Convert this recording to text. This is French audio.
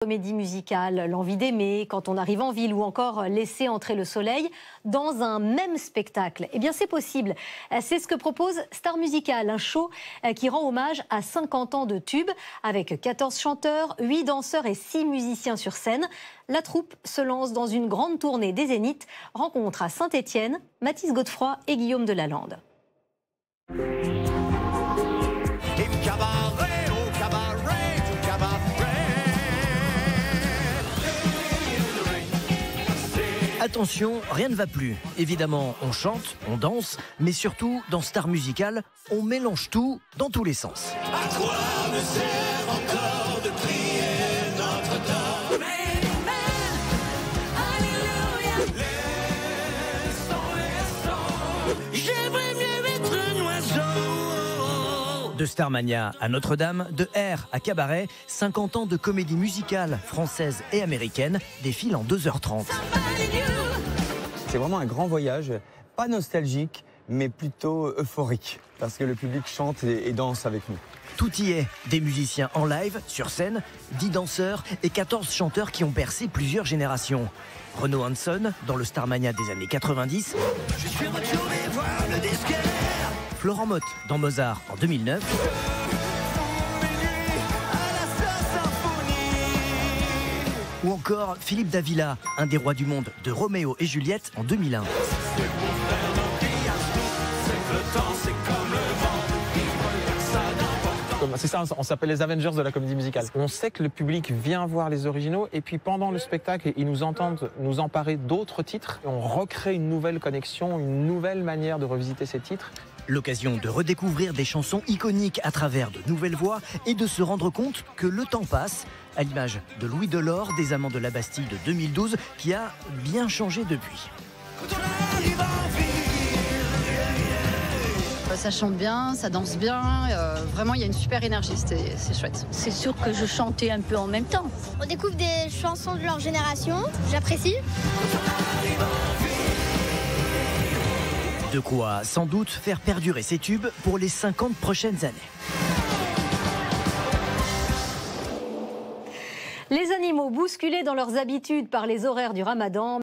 Comédie musicale, l'envie d'aimer, quand on arrive en ville ou encore laisser entrer le soleil dans un même spectacle. Eh bien c'est possible. C'est ce que propose Star Musical, un show qui rend hommage à 50 ans de tubes avec 14 chanteurs, 8 danseurs et 6 musiciens sur scène. La troupe se lance dans une grande tournée des Zéniths, rencontre à Saint-Étienne, Mathis Godefroy et Guillaume Delalande. Attention, rien ne va plus. Évidemment, on chante, on danse, mais surtout, dans Star Musical, on mélange tout dans tous les sens. À quoi me sert encore de prier Notre-Dame? Alléluia. J'aimerais mieux être un oiseau. De Starmania à Notre-Dame, de R à Cabaret, 50 ans de comédie musicale française et américaine défilent en 2h30. C'est vraiment un grand voyage, pas nostalgique, mais plutôt euphorique, parce que le public chante et danse avec nous. Tout y est, des musiciens en live, sur scène, 10 danseurs et 14 chanteurs qui ont bercé plusieurs générations. Renaud Hanson, dans le Starmania des années 90. Je suis retourné voir le disquaire. Florent Mott, dans Mozart en 2009. Ou encore Philippe Davila, un des rois du monde de Roméo et Juliette en 2001. C'est ça, on s'appelle les Avengers de la comédie musicale. On sait que le public vient voir les originaux et puis pendant le spectacle, ils nous entendent nous emparer d'autres titres. On recrée une nouvelle connexion, une nouvelle manière de revisiter ces titres. L'occasion de redécouvrir des chansons iconiques à travers de nouvelles voix et de se rendre compte que le temps passe, à l'image de Louis Delort, des Amants de la Bastille de 2012, qui a bien changé depuis. Ça chante bien, ça danse bien, vraiment il y a une super énergie, c'est chouette. C'est sûr que je chantais un peu en même temps. On découvre des chansons de leur génération, j'apprécie. De quoi sans doute faire perdurer ces tubes pour les 50 prochaines années. Les animaux bousculés dans leurs habitudes par les horaires du Ramadan.